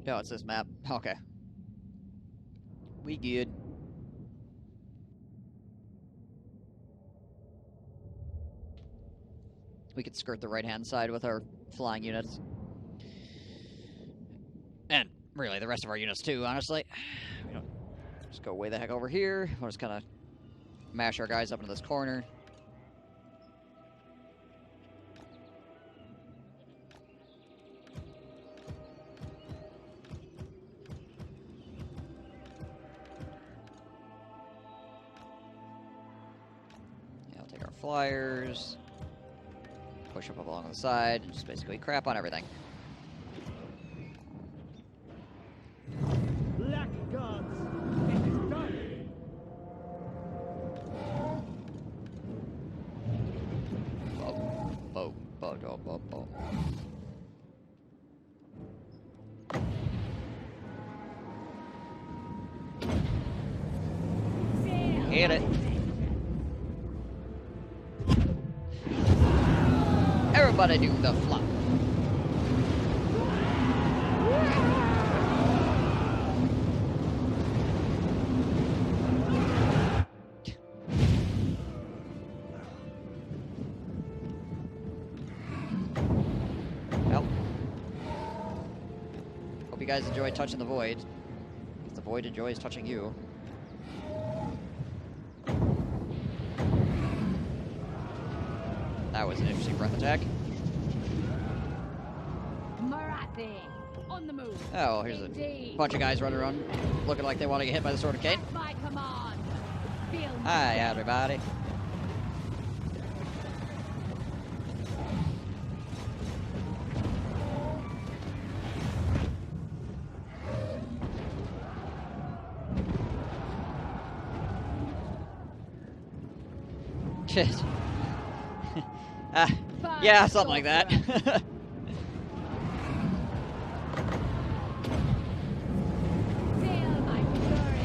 No, it's this map. Okay. We good. We could skirt the right-hand side with our flying units. And really, the rest of our units too, honestly. We don't just go way the heck over here. We'll just kind of mash our guys up into this corner. Yeah, I'll take our flyers. Push up along the side and just basically crap on everything. Black gods, it is done. Hit it. Everybody do the flop. Well, hope you guys enjoy touching the void. If the void enjoys touching you. That was an interesting breath attack. On the move. Oh, well, here's a bunch of guys running around looking like they want to get hit by the Sword of Cain. My command. Feel Hi, everybody. Shit. Yeah, something like that.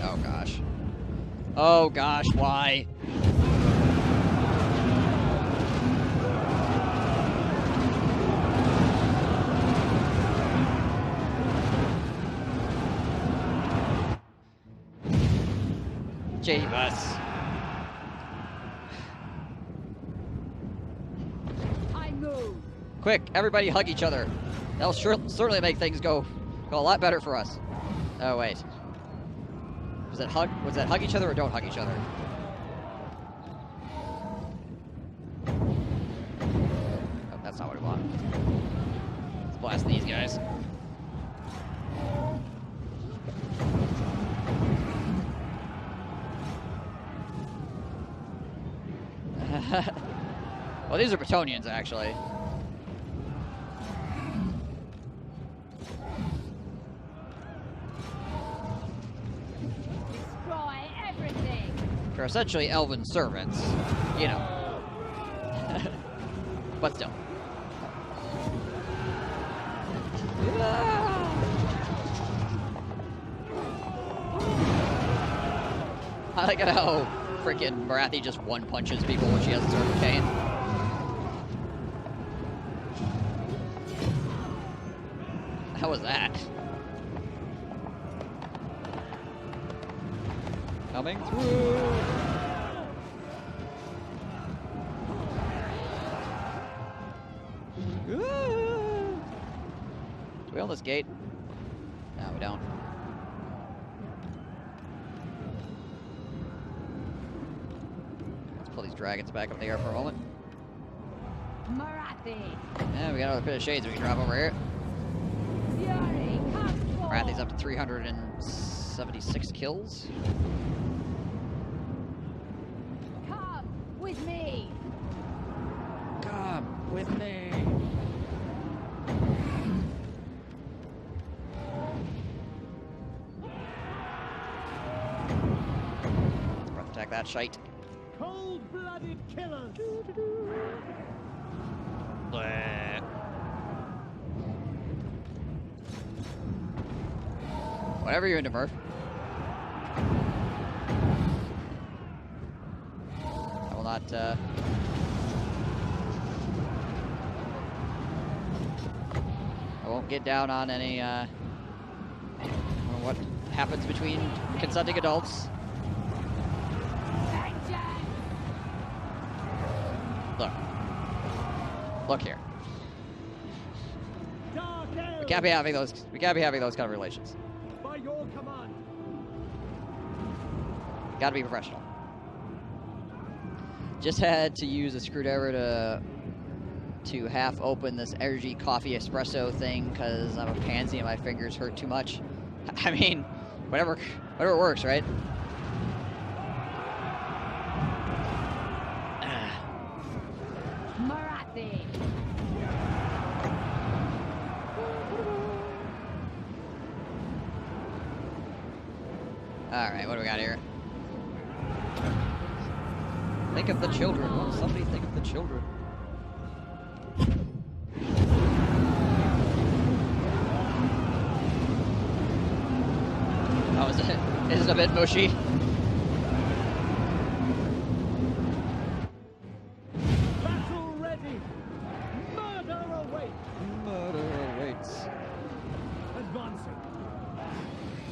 Oh gosh. Oh gosh, why? Jeebus. Quick, everybody hug each other. That'll certainly make things go a lot better for us. Oh wait. Was that hug each other or don't hug each other? Oh, that's not what we want. Let's blast these guys. Well, these are Bretonnians, actually. They're essentially elven servants, you know. But still. I like how freaking Marathi just one-punches people when she has a Sword of Cain. How was that? Coming through! Do we own this gate? No, we don't. Let's pull these dragons back up in the air for a moment. Marathi. Yeah, we got another pit of shades we can drop over here. Fury, Marathi's up to 376 kills. Come with me. Come with me. Let's attack that shite. Cold-blooded killers. Whatever you're into, Murph. I will not won't get down on any, what happens between consenting adults. Look here. We can't be having those kind of relations. By your command. Gotta be professional. Just had to use a screwdriver to half open this energy coffee espresso thing because I'm a pansy and my fingers hurt too much. I mean, whatever works, right? Marathi. All right, what do we got here? Think of the children. Won't somebody think of the children? Oh, is it a bit mushy? Battle ready. Murder awaits. Murder awaits. Advancing.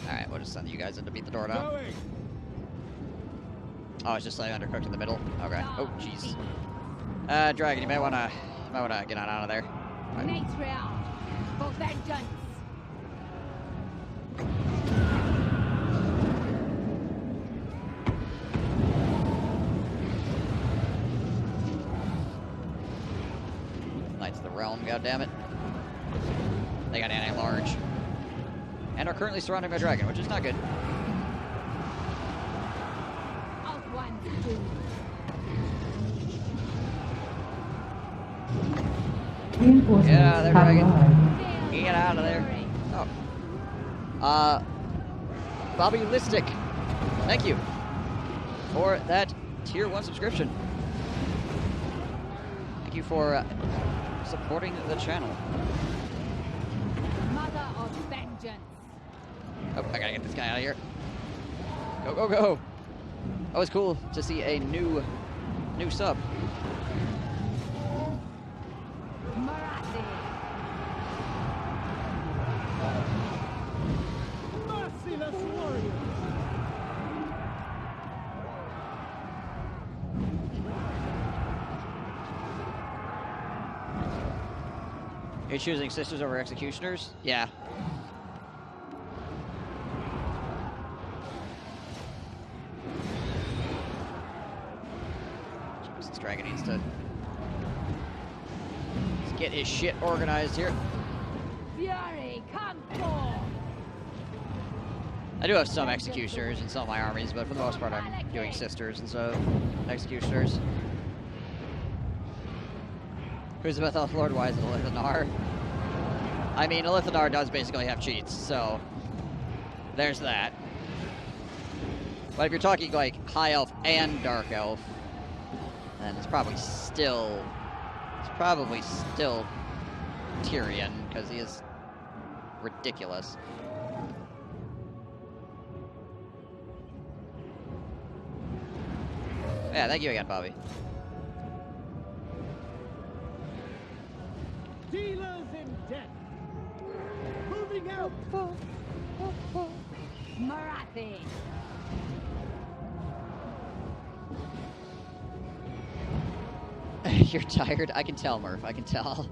All right, we'll just send you guys in to beat the door down. Going. Oh, it's just like undercooked in the middle. Okay. Oh, jeez. Dragon, you might wanna get on out of there. Right. Matriarch for vengeance. Knights of the Realm, goddammit. They got anti-large. And are currently surrounded by dragon, which is not good. Out one do. Get out of there, dragon. Fail Get out of there. victory. Oh. Bobby Listic, thank you for that tier 1 subscription. Thank you for supporting the channel. Mother of vengeance. Oh, I gotta get this guy out of here. Go, go, go. Oh, it's cool to see a new sub. Marathi. Merciless warrior. You're choosing sisters over executioners? Yeah. This dragon needs to get his shit organized here. Fury, come forth. I do have some executioners in some of my armies, but for the most part I'm doing sisters instead of executioners. Who's the Beth Lord? Why is it Elithanar? I mean, Elithanar does basically have cheats, so there's that. But if you're talking like High Elf and Dark Elf, then it's probably still Tyrion, because he is ridiculous. Yeah, thank you again, Bobby. Dealers in death. Moving out. Marathi. You're tired? I can tell, Murph. I can tell.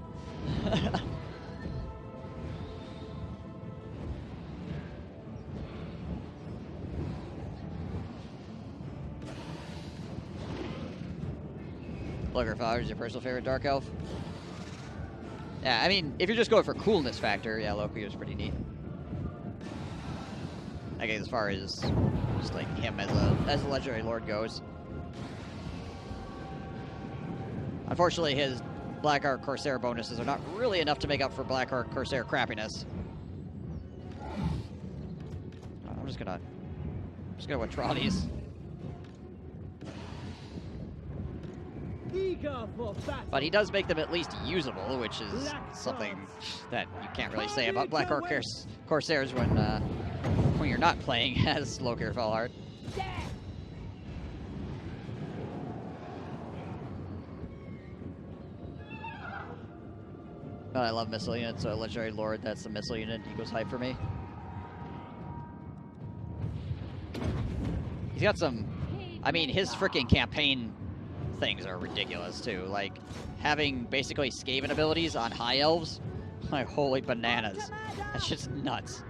Looker Father is your personal favorite Dark Elf? Yeah, I mean, if you're just going for coolness factor, yeah, Loki is pretty neat. I guess as far as just like him as a legendary lord goes. Unfortunately, his Black Ark Corsair bonuses are not really enough to make up for Black Ark Corsair crappiness. I'm just gonna withdraw these. Eager for battle. But he does make them at least usable, which is something that you can't really say about Black Ark Corsairs when you're not playing as Lokir Fellheart. Death. Oh, I love missile units, so Legendary Lord, that's the missile unit equals hype for me. He's got some... I mean, his freaking campaign things are ridiculous, too. Like, having basically Skaven abilities on High Elves, like, holy bananas. That's just nuts.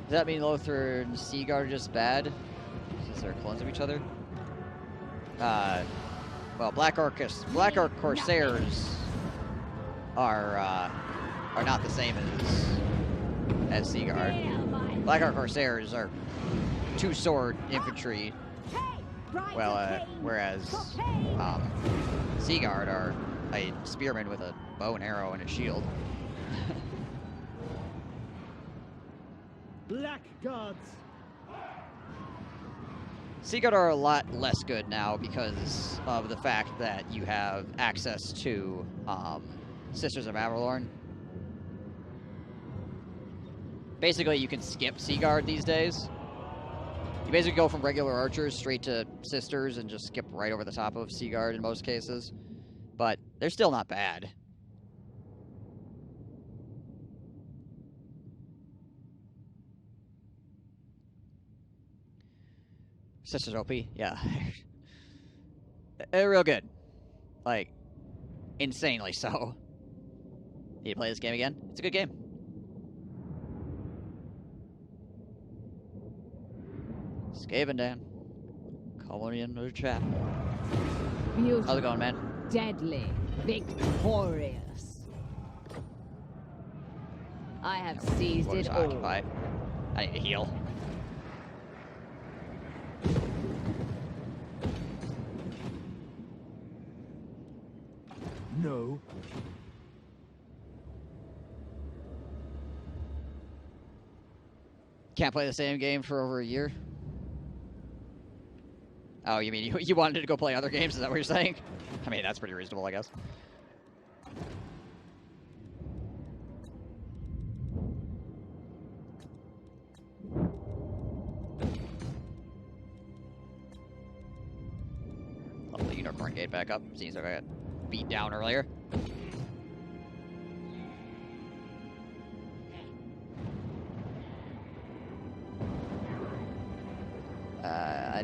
Does that mean Lothar and Seaguard are just bad? Since they're clones of each other? Well, Black Orc Corsairs are not the same as Seaguard. Black Orc Corsairs are two-sword infantry, whereas Seaguard are a spearman with a bow and arrow and a shield. Black gods. Seaguard are a lot less good now because of the fact that you have access to Sisters of Avalorn. Basically, you can skip Seaguard these days. You basically go from regular archers straight to Sisters and just skip right over the top of Seaguard in most cases. But they're still not bad. Sisters OP, yeah. They're real good. Like, insanely so. Need to play this game again? It's a good game. Skaven Dan. Call me into the chat. Beautiful. How's it going, man? Deadly. Victorious. I have seized What it is all. Occupy? I need to heal. No. Can't play the same game for over a year? Oh, you mean you wanted to go play other games? Is that what you're saying? I mean, that's pretty reasonable, I guess. Level the Unicorn Gate back up. Seems like I got beat down earlier.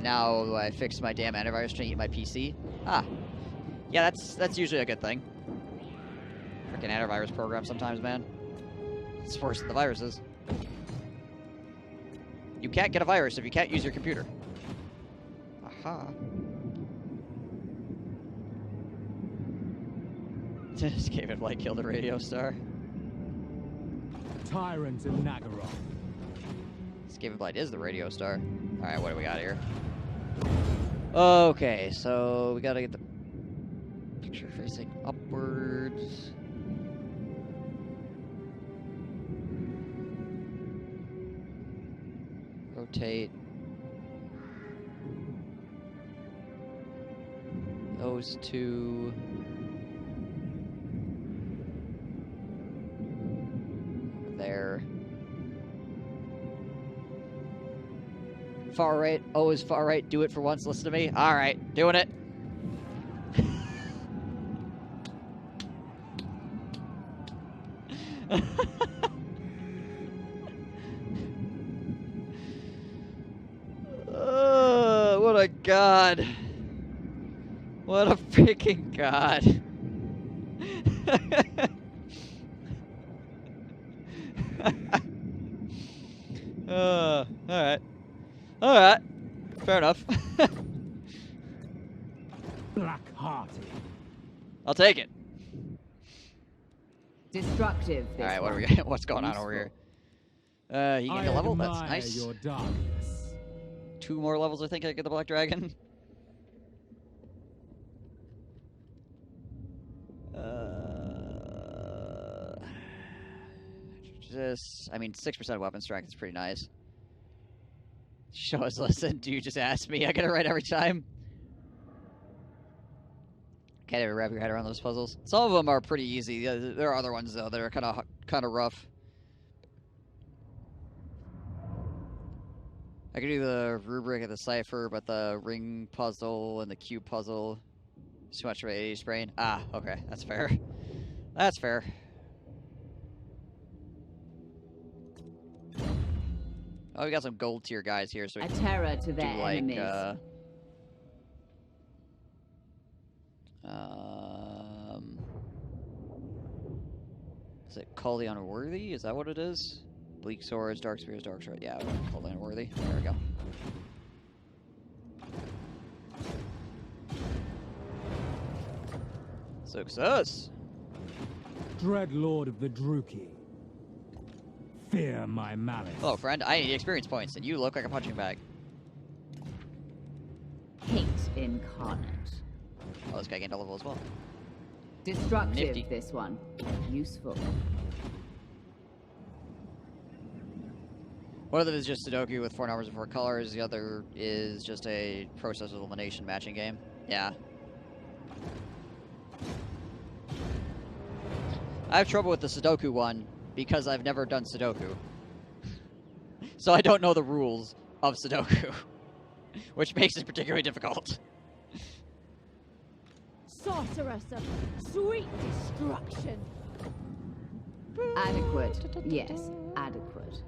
Now I fixed my damn antivirus trying to eat my PC. Ah. Yeah, that's usually a good thing. Freaking antivirus program sometimes, man. It's worse than the viruses. You can't get a virus if you can't use your computer. Aha. Skaven Blight killed a radio star. Tyrant in Nagaroth. Skaven Blight is the radio star. Alright, what do we got here? Okay, so we gotta get the picture facing upwards. Rotate. Those two. There. Far right. Oh, is far right. Do it for once. Listen to me. All right. Doing it. What a god. What a freaking god. Alright. Alright. Fair enough. Black-hearted. I'll take it. Destructive. Alright, what are we what's going on over here? You gained a level? That's nice. Your darkness. 2 more levels, I think, I get the Black Dragon. I mean, 6% weapon strength is pretty nice. Show us, listen, do you just ask me? I get it right every time. Can't even wrap your head around those puzzles. Some of them are pretty easy. There are other ones, though, that are kind of rough. I could do the rubric and the cipher, but the ring puzzle and the cube puzzle is too much of an 80s brain. Ah, okay, that's fair. That's fair. Oh, we got some gold tier guys here, so we A can terror to do their like enemies. Is it Call the Unworthy? Is that what it is? Bleak Swords, Dark Spears, Dark Sword. Yeah, Call the Unworthy. There we go. Success! Dread Lord of the Druki. Fear my malice. Hello, friend. I need experience points, and you look like a punching bag. Hate incarnate. Oh, this guy gained a level as well. Destructive, Nifty. this one. Useful. One of them is just Sudoku with 4 numbers and 4 colors. The other is just a process elimination matching game. Yeah. I have trouble with the Sudoku one because I've never done Sudoku. So I don't know the rules of Sudoku, which makes it particularly difficult. Sorceress of sweet destruction. Adequate. Yes, adequate.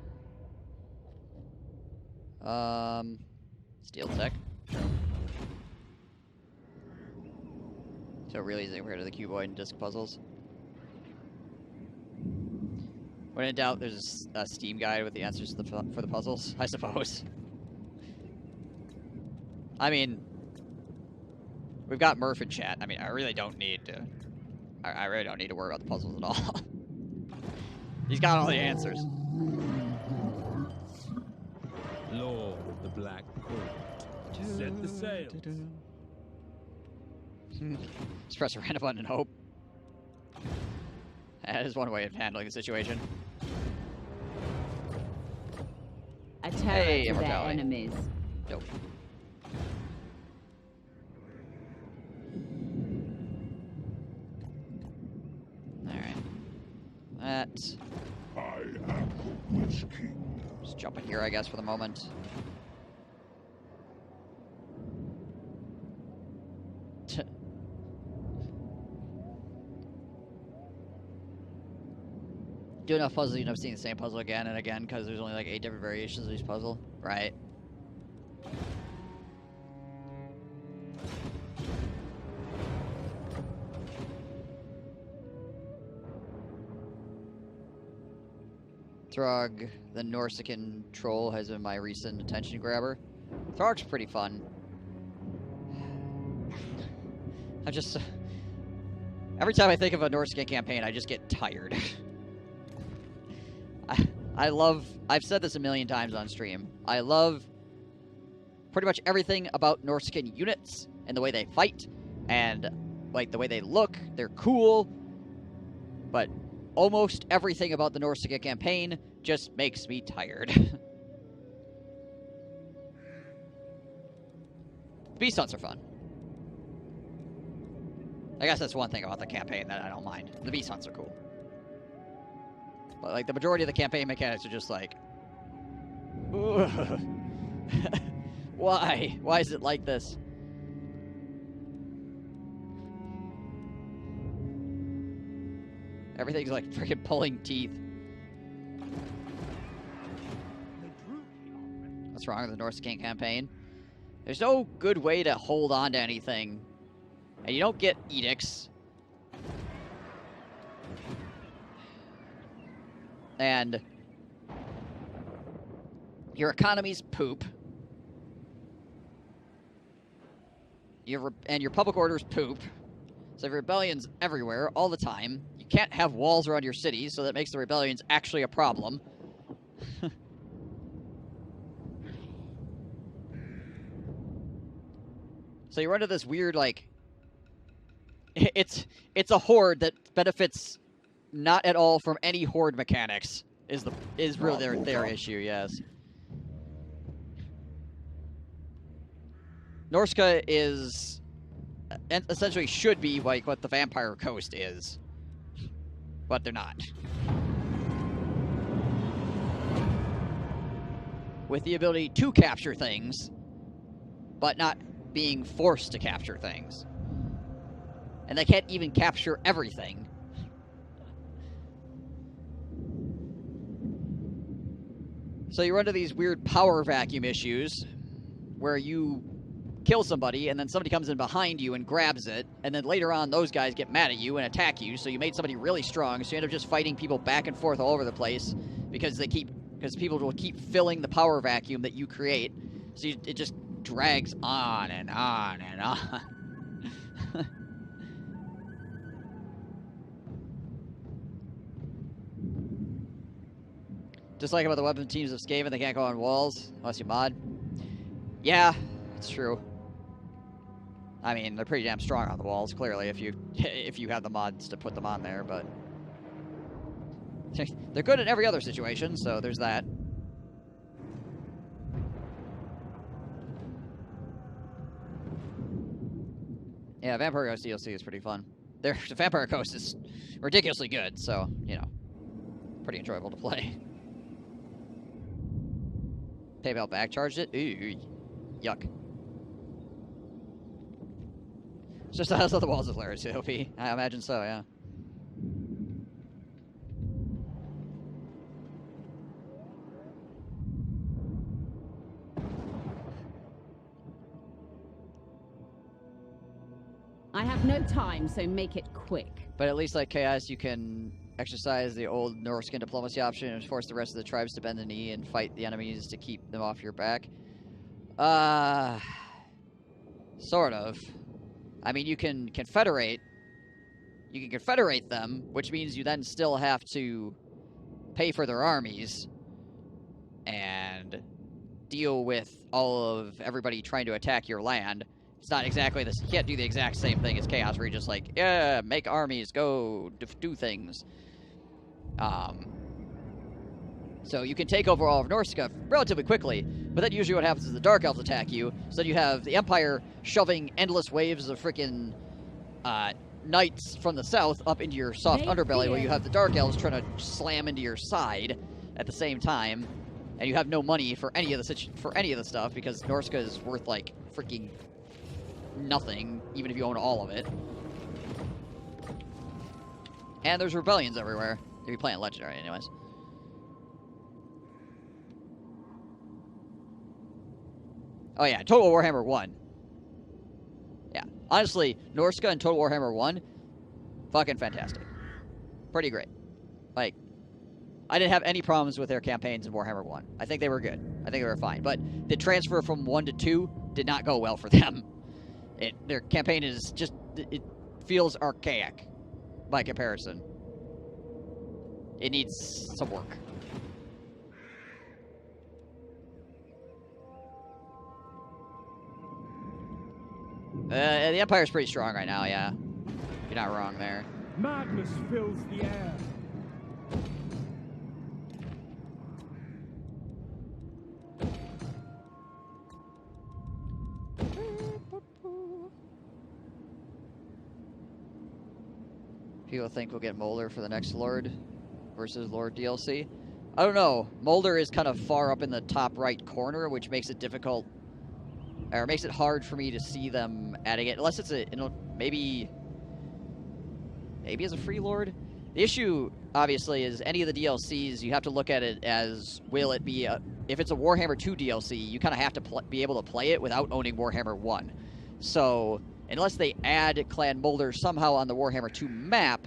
Steel tech. Sure. So really easy compared to the cuboid and disc puzzles. When in doubt, there's a Steam guide with the answers to for the puzzles, I suppose. I mean, we've got Murph in chat. I mean, I really don't need to. I really don't need to worry about the puzzles at all. He's got all the answers. Lord of the Black Court. Set the sails. Just press a random button and hope. That is one way of handling the situation. A terror Hey, to their immortality. enemies. Dope. Alright. That. I am the Witch King. Just jump in here, I guess, for the moment. Do enough puzzles, you end up seeing the same puzzle again and again because there's only like 8 different variations of each puzzle, right? Throg, the Norsican troll, has been my recent attention grabber. Throg's pretty fun. I just... Every time I think of a Norsican campaign, I just get tired. I love... I've said this a million times on stream. I love pretty much everything about Norsican units and the way they fight and, like, the way they look. They're cool. But almost everything about the Norsican campaign just makes me tired. Beast hunts are fun. I guess that's one thing about the campaign that I don't mind. The beast hunts are cool. But, like, the majority of the campaign mechanics are just like... Why? Why is it like this? Everything's like freaking pulling teeth. What's wrong with the Norsican campaign? There's no good way to hold on to anything. And you don't get edicts. And your economy's poop. Your public order's poop. So rebellions everywhere, all the time. You can't have walls around your cities, so that makes the rebellions actually a problem. So you run into this weird, like... It's a horde that benefits not at all from any horde mechanics, is really their issue, yes. Norsca is... essentially should be like what the Vampire Coast is. But they're not. with the ability to capture things, but not being forced to capture things. And they can't even capture everything. So you run into these weird power vacuum issues where you kill somebody and then somebody comes in behind you and grabs it, and then later on those guys get mad at you and attack you, so you made somebody really strong, so you end up just fighting people back and forth all over the place because people will keep filling the power vacuum that you create, so it just drags on and on and on. Just like about the weapon teams of Skaven, they can't go on walls unless you mod. Yeah, it's true. I mean, they're pretty damn strong on the walls, clearly, if you have the mods to put them on there, but they're good in every other situation, so there's that. Yeah, Vampire Ghost DLC is pretty fun. The Vampire Ghost is ridiculously good, so, you know, pretty enjoyable to play. PayPal backcharged it? Ooh, yuck. It's just the house of the walls is hilarious, OP. I imagine so, yeah. I have no time, so make it quick. But at least like Chaos, you can exercise the old Norscan diplomacy option and force the rest of the tribes to bend the knee and fight the enemies to keep them off your back. Sort of. I mean, you can confederate. You can confederate them, which means you then still have to pay for their armies and deal with all of everybody trying to attack your land. It's not exactly this. You can't do the exact same thing as Chaos, where you're just like, yeah, make armies, go do things. So you can take over all of Norsca relatively quickly, but then usually what happens is the Dark Elves attack you, so then you have the Empire shoving endless waves of freaking knights from the south up into your soft underbelly, where you have the Dark Elves trying to slam into your side at the same time, and you have no money for any of the stuff, because Norsca is worth, like, freaking nothing, even if you own all of it. And there's rebellions everywhere, if you're playing Legendary anyways. Oh yeah, Total Warhammer 1. Yeah, honestly, Norsca and Total Warhammer 1, fucking fantastic. Pretty great. Like, I didn't have any problems with their campaigns in Warhammer 1. I think they were good. I think they were fine. But the transfer from 1 to 2 did not go well for them. Their campaign is just, it feels archaic by comparison. It needs some work. The Empire's pretty strong right now, yeah. You're not wrong there. Madness fills the air. People think we'll get Molder for the next Lord versus Lord DLC. I don't know. Molder is kind of far up in the top right corner, which makes it difficult, or makes it hard for me to see them adding it, unless it's maybe as a free Lord. The issue, obviously, is any of the DLCs, you have to look at it as, will it be if it's a Warhammer 2 DLC, you kind of have to be able to play it without owning Warhammer 1. So, unless they add Clan Molder somehow on the Warhammer 2 map,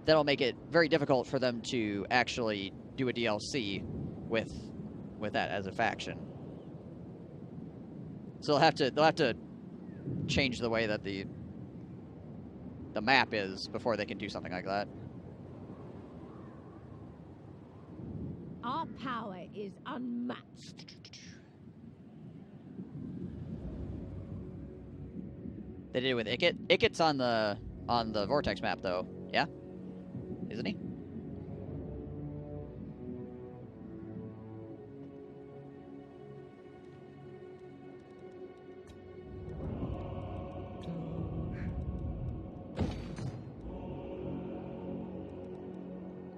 that'll make it very difficult for them to actually do a DLC with that as a faction. So they'll have to change the way that the map is before they can do something like that. Our power is unmatched. They did it with Ikit. Ikit's on the Vortex map though, yeah? Isn't he?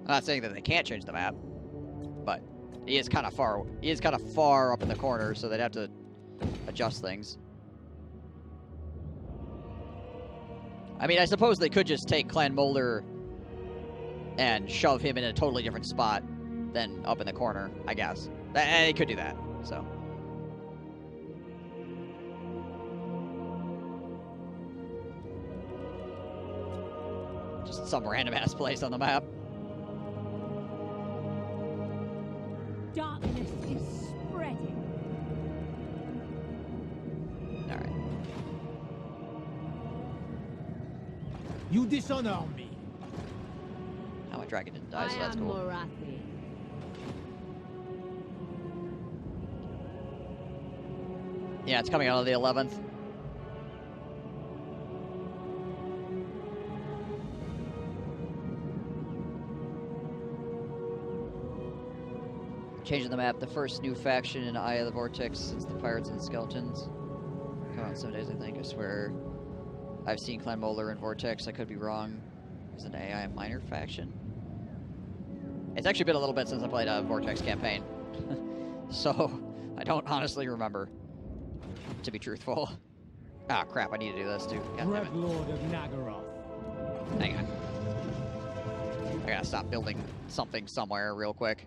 I'm not saying that they can't change the map, but he is kind of far. He is kind of far up in the corner, so they'd have to adjust things. I mean, I suppose they could just take Clan Molder and shove him in a totally different spot than up in the corner, I guess. They could do that, so. Just some random-ass place on the map. Darkness is spreading. Alright. You dishonor me. Oh, my dragon didn't die, so that's I am cool. Morathi. Yeah, it's coming out on the 11th. Changing the map, the first new faction in Eye of the Vortex since the Pirates and Skeletons. Come out in 7 days, I think. I swear I've seen Clan Molar and Vortex. I could be wrong. Is an AI minor faction? It's actually been a little bit since I played a Vortex campaign. So, I don't honestly remember, to be truthful. Ah, crap, I need to do this too. God damn it. Dreadlord of Nagaroth. Hang on. I gotta stop building something somewhere real quick.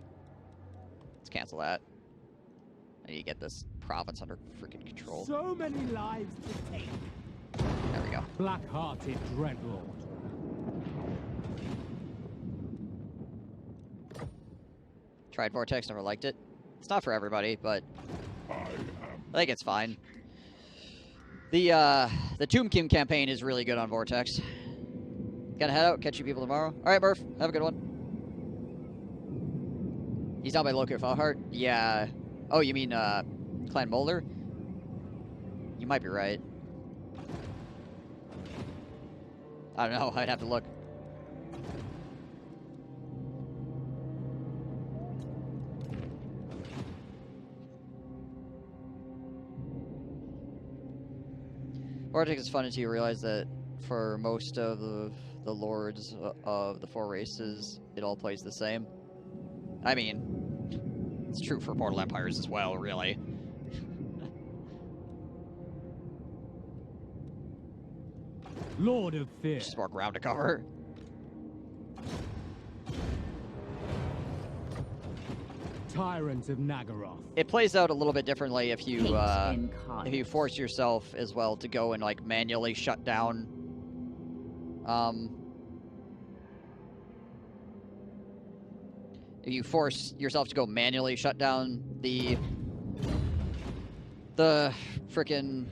Let's cancel that. I need to get this province under freaking control. So many lives to take. There we go. Black-hearted Dreadlord. Tried Vortex, never liked it. It's not for everybody, but I think it's fine. The Tomb King campaign is really good on Vortex. Gotta head out, catch you people tomorrow. Alright, Murph, have a good one. He's not by Locate Falheart? Yeah. Oh, you mean, Clan Molder? You might be right. I don't know, I'd have to look. Vortex is fun until you realize that for most of the lords of the 4 races, it all plays the same. I mean, it's true for Mortal Empires as well, really. Lord of Fear. Just more ground to cover. Tyrant of Nagaroth. It plays out a little bit differently if you Hate if you force yourself as well to go and like manually shut down if you force yourself to go manually shut down the frickin'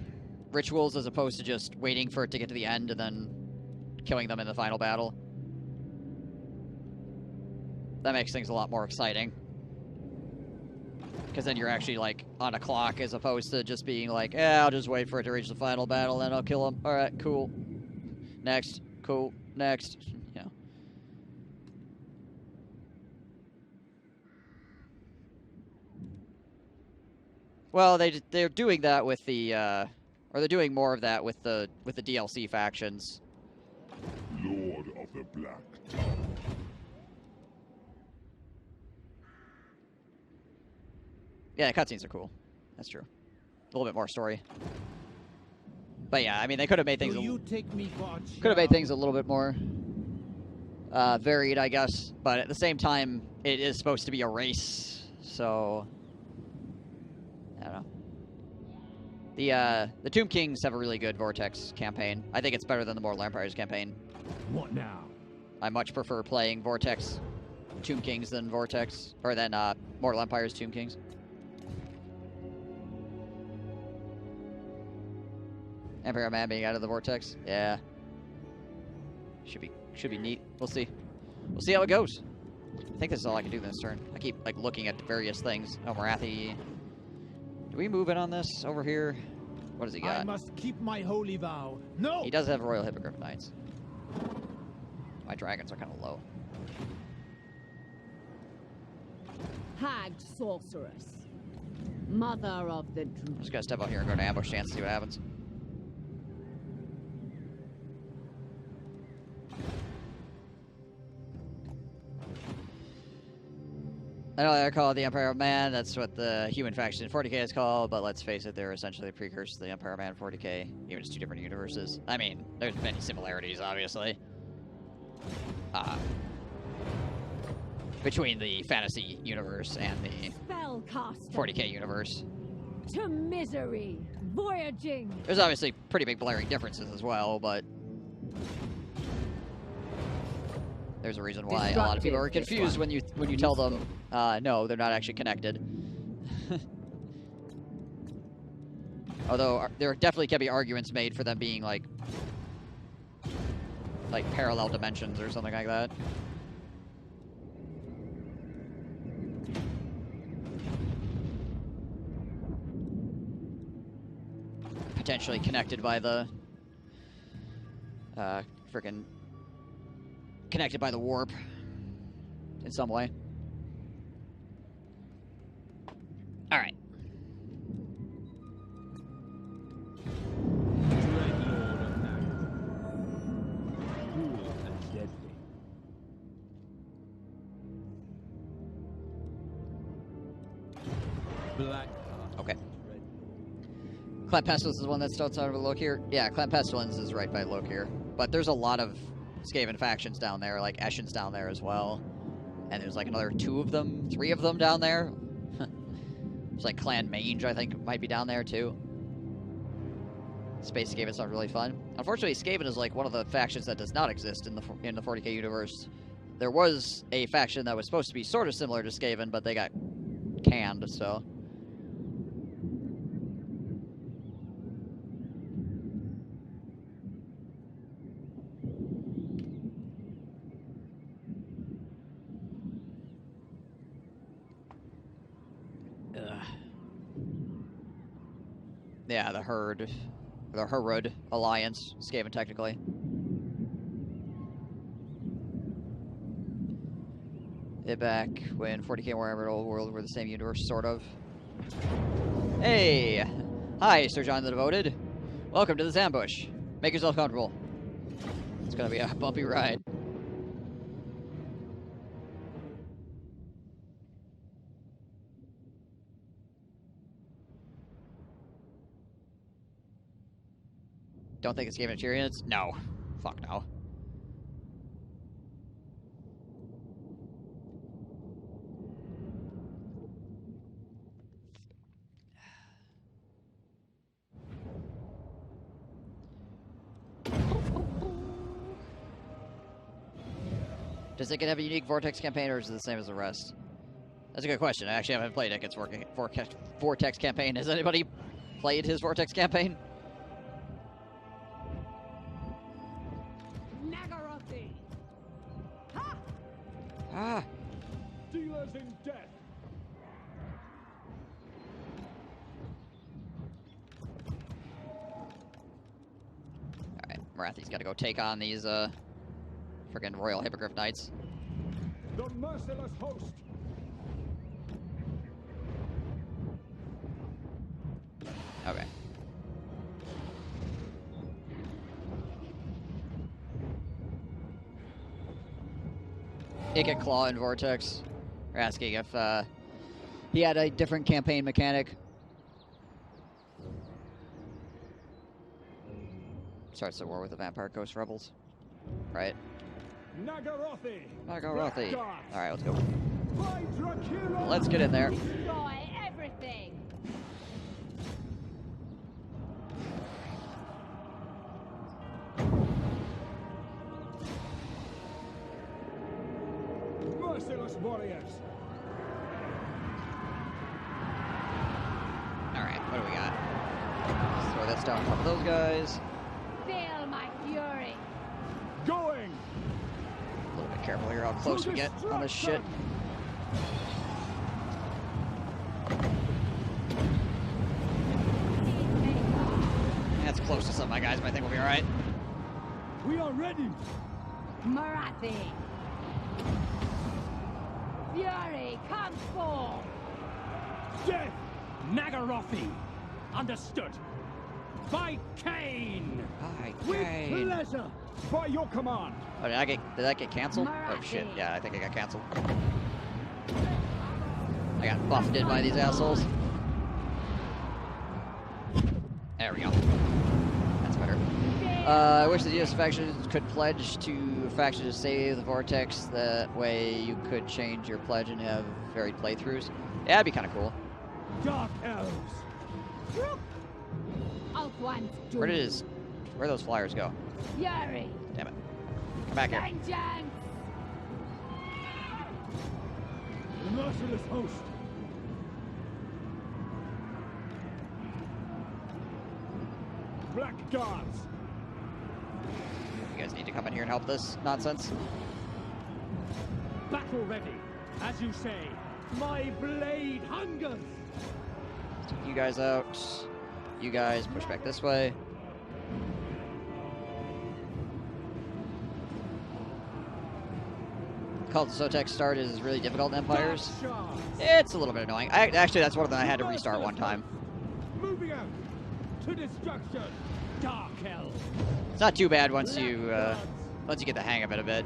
rituals as opposed to just waiting for it to get to the end and then killing them in the final battle. That makes things a lot more exciting. Because then you're actually, like, on a clock as opposed to just being like, I'll just wait for it to reach the final battle, then I'll kill him. Alright, cool. Next. Cool. Next. You know. Well, they're doing that with the, or they're doing more of that with the DLC factions. Lord of the Black Tower. Yeah, the cutscenes are cool. That's true. A little bit more story. But yeah, I mean, they could have made things. Could have made things a little bit more varied, I guess. But at the same time, it is supposed to be a race, so I don't know. The Tomb Kings have a really good Vortex campaign. I think it's better than the Mortal Empires campaign. What now? I much prefer playing Vortex Tomb Kings than Vortex, or than Mortal Empires Tomb Kings. Emperor Man being out of the Vortex, yeah, should be neat. We'll see how it goes. I think this is all I can do this turn. I keep like looking at the various things. Oh, Morathi. Do we move in on this over here? What does he got? I must keep my holy vow. No. He does have Royal Hippogriff Knights. My dragons are kind of low. Hag sorceress. Mother of the I'm just gonna step out here and go to ambush chance and see what happens. I know they're called the Empire of Man. That's what the human faction in 40k is called, but let's face it, they're essentially a precursor to the Empire of Man 40k, even it's two different universes. I mean, there's many similarities, obviously, between the fantasy universe and the Spellcaster 40k universe. to misery, voyaging. There's obviously pretty big blaring differences as well, but there's a reason why a lot of people are confused when you tell them, no, they're not actually connected. Although there definitely can be arguments made for them being like parallel dimensions or something like that. Potentially connected by the freaking connected by the warp in some way. All right. Dread Lord of Nagara. Cruel and deadly. Black heart. Okay. Clan Pestilence is one that's outside of Loke here. Yeah, Clan Pestilence is right by Loke here. But there's a lot of Skaven factions down there, like Eshen's down there as well. And there's like another 3 of them down there. There's like Clan Mange, I think, might be down there too. Space Skaven's not really fun. Unfortunately, Skaven is like one of the factions that does not exist in the 40k universe. There was a faction that was supposed to be sort of similar to Skaven, but they got canned, so. Yeah, the Herd Alliance, Skaven technically. It back when 40k Warhammer Old World were the same universe, sort of. Hey! Hi, Sir John the Devoted. Welcome to this ambush. Make yourself comfortable. It's gonna be a bumpy ride. Don't think it's Skaven Tyrians? No. Fuck no. Does it have a unique Vortex campaign, or is it the same as the rest? That's a good question. I actually haven't played Ickett's Vortex campaign. Has anybody played his Vortex campaign? Nagarothi. Ha! Ah! Dealers in death. Alright, Marathi's gotta go take on these, friggin' Royal Hippogriff Knights. The merciless host. Okay. Icket, Claw, and Vortex are asking if he had a different campaign mechanic. Starts the war with the Vampire Coast Rebels. Right? Nagarothi. Nagarothi. Alright, let's go. By Dracula. Let's get in there. Destroy everything. Merciless warriors. Alright, what do we got? Let's throw this down on top of those guys. Feel my fury. Going. A little bit careful here how close we get on this shit. That's close to some of my guys, but I think we'll be alright. We are ready. Marathi. Fury, come forth. Death. Nagarothi. Understood. By Cain. Hi, With Kane. pleasure. By your command. Oh, did that get canceled? Oh shit, yeah, I think it got canceled. I got buffeted by these assholes. There we go. That's better. I wish the US factions could pledge to a faction to save the vortex. That way you could change your pledge and have varied playthroughs. Yeah, that'd be kind of cool. Dark elves. Where do those flyers go? Fury. Damn it. Come back here. Vengeance. The merciless host. Black guards. You guys need to come in here and help this nonsense. Battle ready. As you say, my blade hungers. Take you guys out. You guys push back this way. Cult of Sotek start is really difficult in Empires. It's a little bit annoying. Actually, that's one of them I had to restart one time. Moving out to destruction. Dark elves. It's not too bad once you get the hang of it a bit.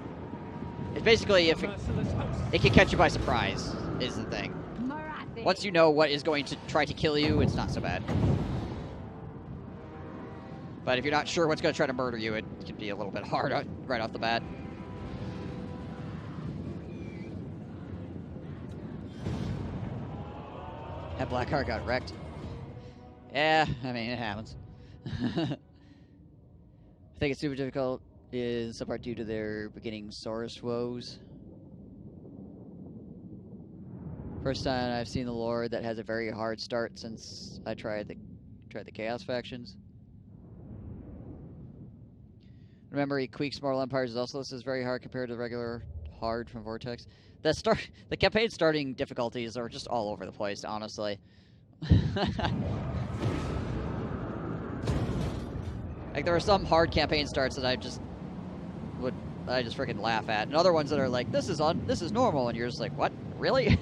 It's basically if it can catch you by surprise is the thing. Marathi. Once you know what is going to try to kill you, it's not so bad. But if you're not sure what's going to try to murder you, it can be a little bit hard right off the bat. That black car got wrecked. Yeah, I mean, it happens. I think it's super difficult in some part due to their beginning source woes. First time I've seen the Lord that has a very hard start since I tried the Chaos factions. Remember, he Queeks Mortal Empires is also listed as very hard compared to the regular hard from Vortex. The campaign starting difficulties are just all over the place, honestly. Like, there are some hard campaign starts that I just freaking laugh at, and other ones that are like, this is normal, and you're just like, what? Really?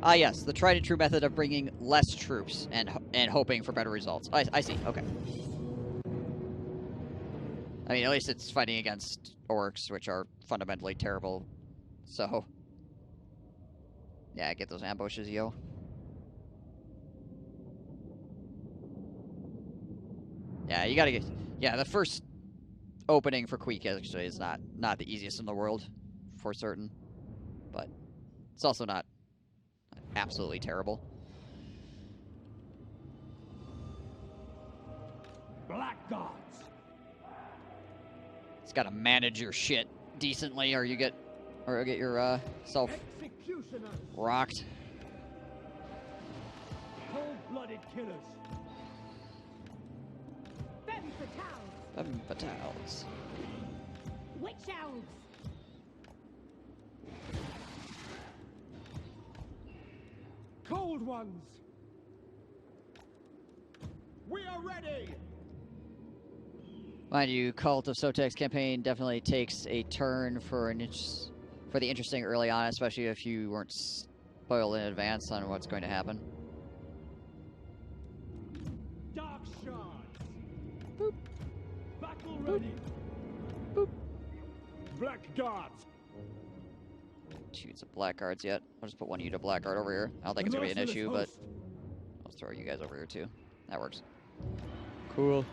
Ah, yes, the tried and true method of bringing less troops and hoping for better results. I see. Okay. I mean, at least it's fighting against orcs, which are fundamentally terrible. So, yeah, get those ambushes, yo. Yeah, you gotta get. Yeah, the first opening for Queek actually is not the easiest in the world, for certain, but it's also not absolutely terrible. Black gods. It's got to manage your shit decently, or you get your self Executioners. rocked. Cold-blooded killers. Femme fatales. Fatales. Witch elves. Cold ones. We are ready. Mind you, Cult of Sotek's campaign definitely takes a turn for the interesting early on, especially if you weren't spoiled in advance on what's going to happen. Dark shards. Boop. Battle ready. Boop. Black guards. Shoot some black guards yet. I'll just put one unit of black guard over here. I don't think it's going to be an issue, but I'll throw you guys over here too. That works. Cool.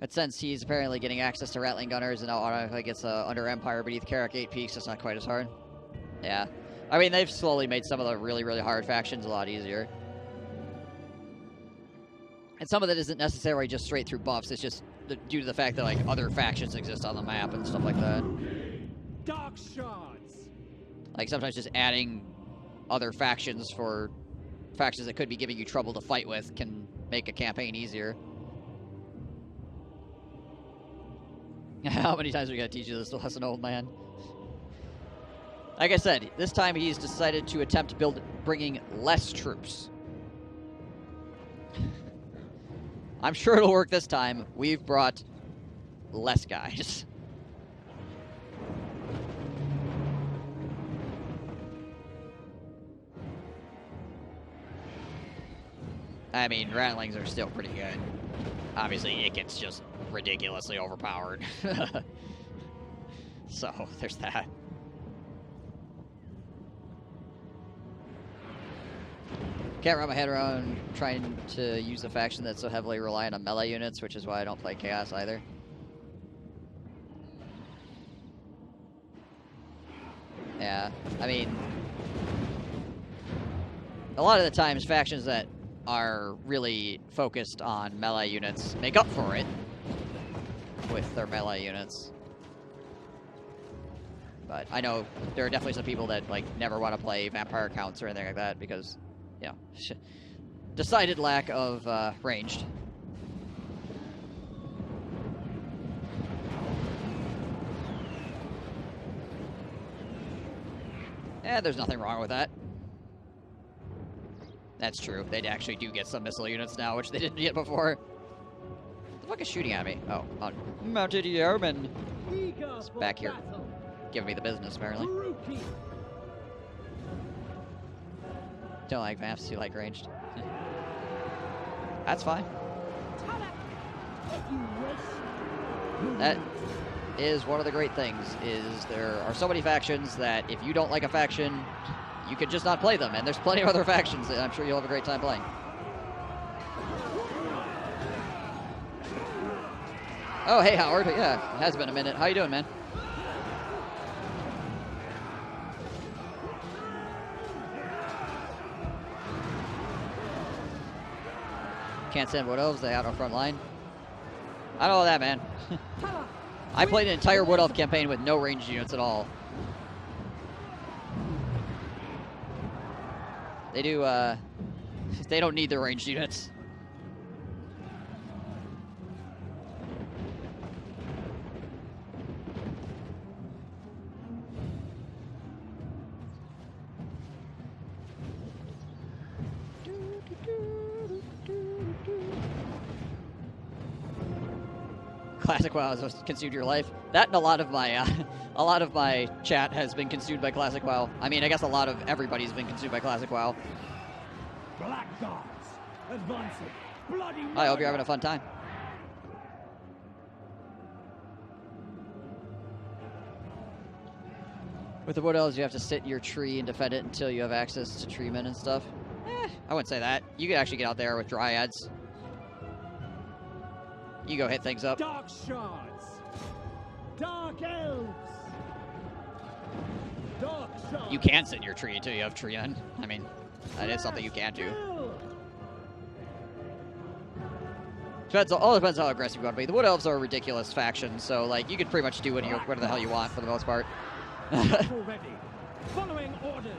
But since he's apparently getting access to Rattling Gunners and now automatically gets under Empire beneath Carrick 8 Peaks, it's not quite as hard. Yeah. I mean, they've slowly made some of the really, really hard factions a lot easier. And some of it isn't necessarily just straight through buffs, it's just due to the fact that, like, other factions exist on the map and stuff like that. Dark shards. Like, sometimes just adding other factions for factions that could be giving you trouble to fight with can make a campaign easier. How many times are we going to teach you this lesson, old man? Like I said, this time he's decided to attempt bringing less troops. I'm sure it'll work this time. We've brought less guys. I mean, Ratlings are still pretty good. Obviously, it gets just ridiculously overpowered. So, there's that. Can't wrap my head around trying to use a faction that's so heavily reliant on melee units, which is why I don't play Chaos either. Yeah, I mean, a lot of the times factions that are really focused on melee units make up for it with their melee units. But I know there are definitely some people that like never want to play vampire counts or anything like that because, you know, decided lack of ranged. There's nothing wrong with that. That's true. They actually do get some missile units now, which they didn't get before. What the fuck is shooting at me? Oh, mounted airman. It's back here. Giving me the business, apparently. Don't like vamps, you like ranged. That's fine. That is one of the great things, is there are so many factions that if you don't like a faction, you could just not play them, and there's plenty of other factions that I'm sure you'll have a great time playing. Oh, hey, Howard. Yeah, it has been a minute. How you doing, man? Can't send Wood Elves, they out on front line. I know that, man. I played an entire Wood Elf campaign with no ranged units at all. They do, they don't need their ranged units. Classic WoW has consumed your life. That and a lot of my chat has been consumed by Classic WoW. I mean, I guess a lot of everybody's been consumed by Classic WoW. Black Guards, advancing. Bloody I hope you're having a fun time. With the Wood Elves, you have to sit in your tree and defend it until you have access to treemen and stuff. I wouldn't say that. You could actually get out there with Dryads. You go hit things up. Dark Shards. Dark Elves. Dark Shards. You can sit in your tree until you have treemen. I mean, that is something you can do. All depends on how aggressive you want to be. The Wood Elves are a ridiculous faction, so like you could pretty much do whatever the hell you want for the most part. Already. Following orders.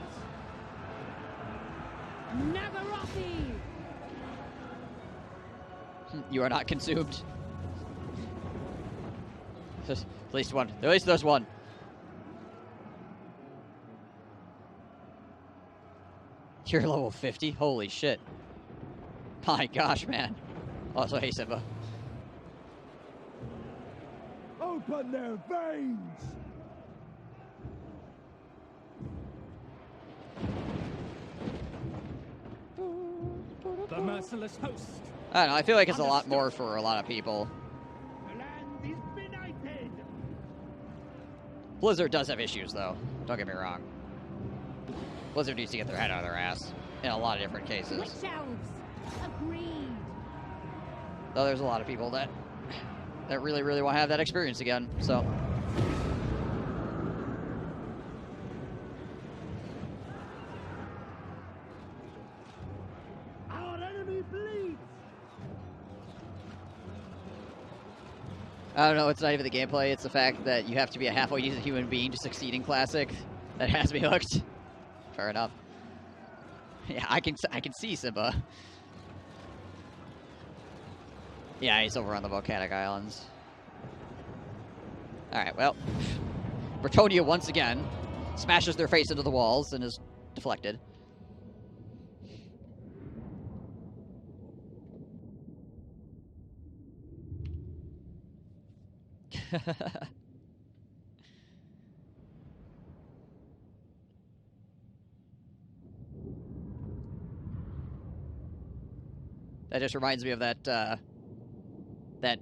Nagarothi! You are not consumed. At least one. At least there's one. You're level 50? Holy shit. My gosh, man. Also, hey, Simba. Open their veins! The merciless host. I don't know, I feel like it's a lot more for a lot of people. The land is benighted. Blizzard does have issues, though. Don't get me wrong. Blizzard needs to get their head out of their ass in a lot of different cases. Witch elves. Agreed. Though there's a lot of people that really, really want to have that experience again, so. Our enemy bleeds. I don't know, it's not even the gameplay, it's the fact that you have to be a halfway decent human being to succeed in Classic that has me hooked. Fair enough. Yeah, I can see Simba. Yeah, he's over on the volcanic islands. Alright, well. Bretonia once again smashes their face into the walls and is deflected. That just reminds me of that, that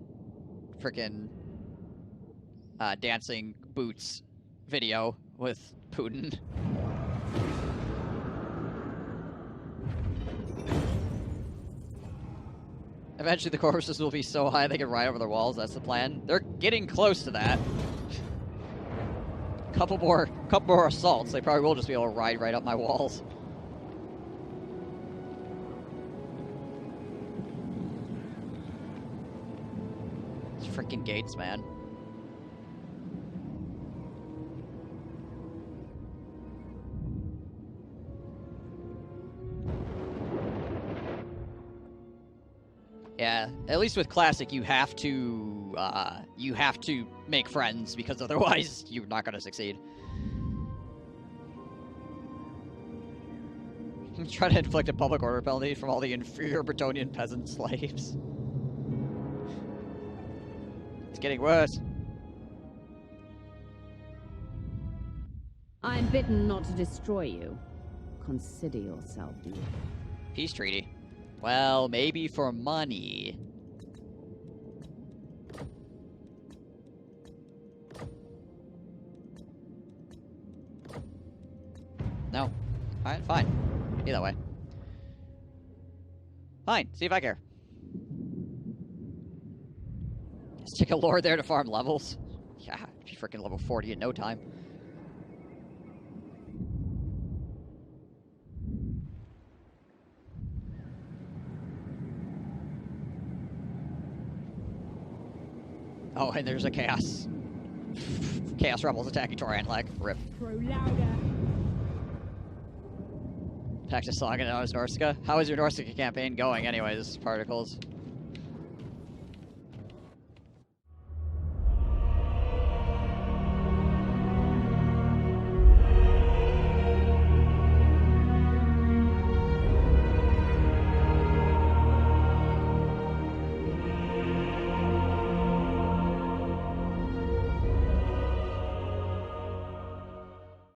frickin' dancing boots video with Putin. Eventually the corpses will be so high they can ride over their walls, that's the plan. They're getting close to that. Couple more assaults, they probably will just be able to ride right up my walls. These freaking gates, man. Yeah, at least with Classic, you have to make friends, because otherwise you're not going to succeed. Try to inflict a public order penalty from all the inferior Bretonian peasant slaves. It's getting worse. I'm bidden not to destroy you. Consider yourself dear. Peace treaty. Well, maybe for money. No. Alright, fine. Either way. Fine, see if I care. Stick a lord there to farm levels. Yeah, be freaking level 40 in no time. Oh, and there's a Chaos. Chaos Rebels attacking Torian leg. Rip. Pro louder. Pax Saga, now is Norsca. How is your Norsca campaign going anyways, Particles?